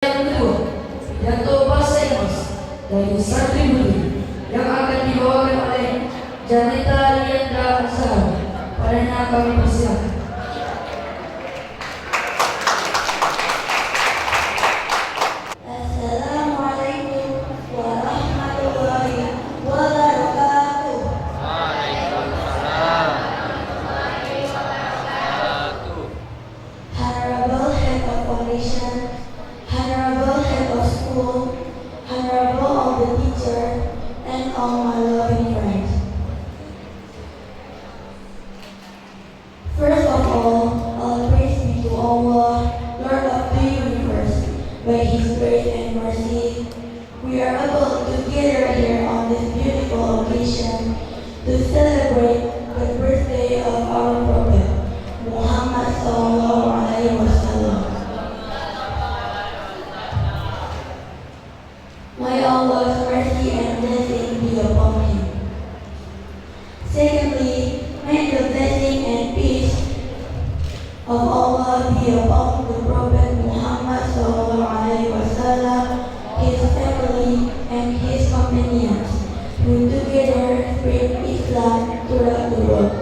Yang kedua, pidato bahasa Inggris dari Santri Budi yang akan dibawakan oleh Janeta Liandra Sahab. Padanya kami persilakan. Assalamualaikum warahmatullahi wabarakatuh. Honorable Head of Foundation, Honorable Head of School, Honorable all the teacher, and all my loving friends. First of all praise be to Allah, Lord of the universe. By His grace and mercy, we are able to gather here on this beautiful occasion to celebrate the birthday of our Prophet, Muhammad Sallallahu Alaihi Wasallam. May Allah's mercy and blessing be upon him. Secondly, may the blessing and peace of Allah be upon the Prophet Muhammad Sallallahu Alaihi Wasallam, his family, and his companions, who together spread Islam throughout the world.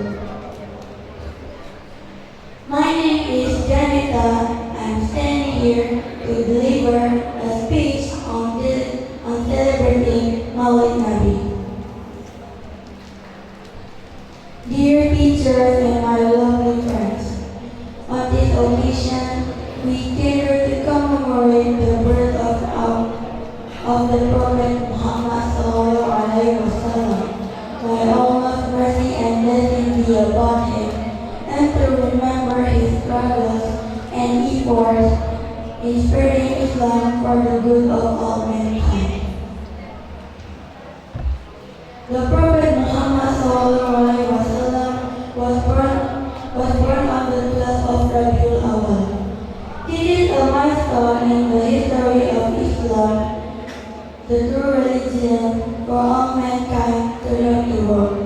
My name is Janeta. I'm standing here to deliver a speech on celebrating Maulid Nabi. Dear teachers and my lovely friends, on this occasion, we gather to commemorate the birth of the Prophet Muhammad Sallallahu Alaihi Wasallam. May Allah's mercy and blessing be upon him, and to remember his struggles and efforts in spreading Islam for the good of all mankind. The Prophet Muhammad Sallallahu Alaihi Wasallam was born on the 12th of Rabiul Awal. This is a milestone in the history of Islam, the true religion for all mankind throughout the world.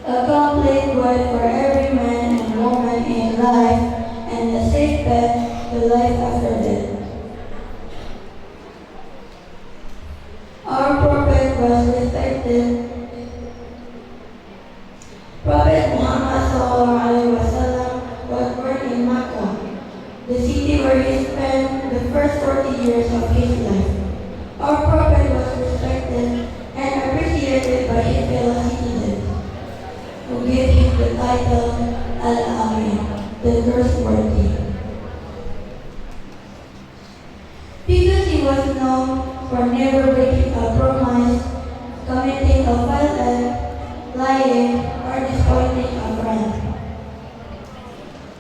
A complete guide for every man and woman in life, and a safe path to life after death. Our Prophet was respected. Prophet Muhammad Sallallahu Alaihi Wasallam was born in Makkah, the city where he spent the first 40 years of his life. Our Prophet was respected and appreciated by his fellow citizens, who gave him the title Al-Amin, the trustworthy. Because he was known for never breaking a promise, committing a foul act, lying, or disappointing a friend.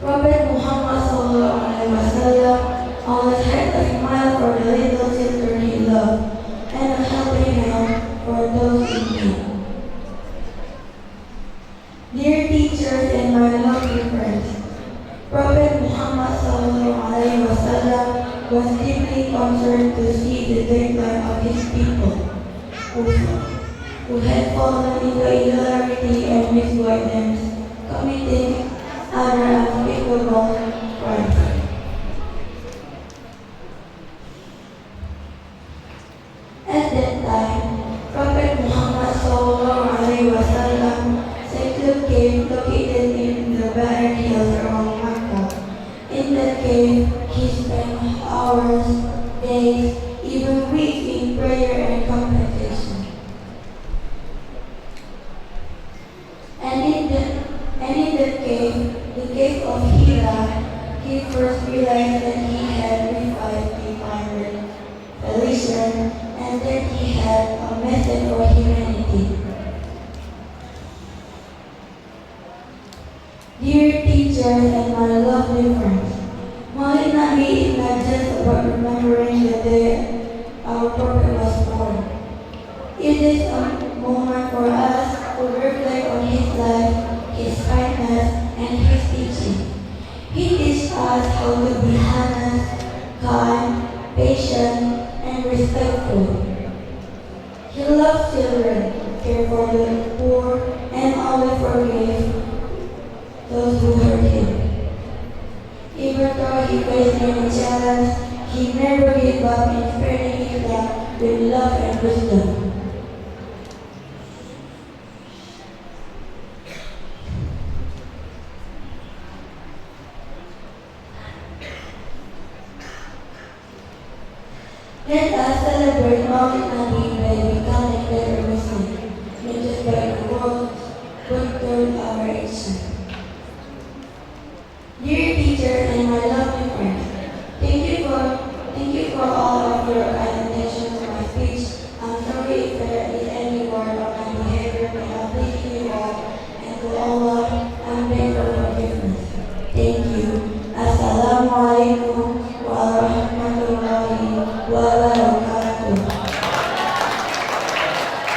Prophet Muhammad Sallallahu Alaihi Wasallam always had a smile for the little children he loved, and a helping hand for those in need. Dear teachers and my lovely friends, Prophet Muhammad Sallallahu Alaihi Wasallam was deeply concerned to see the decline of his people, who had fallen into idolatry and misguidance, committing other unspeakable crimes. At that time, Prophet Muhammad Sallallahu Alaihi Wasallam secluded cave located in the barren hills around Makkah. In that cave, he spent hours, days, even weeks in prayer and contemplation. And in that cave, the cave of Hira, he first realized that he had revived divine revelation, and that he had a message for humanity. Dear teachers and my lovely friends, Maulid Nabi is not just about remembering the day our Prophet was born. It is a moment for us to reflect on his life, his kindness, and his teaching. He teaches us how to be honest, kind, patient, and respectful. He loves children, cared for the poor, and always forgave those who hurt him. Even though he faced many challenges, He never gave up in spreading His love with love and wisdom. Let us celebrate Maulid Nabi by becoming better Muslim, not just by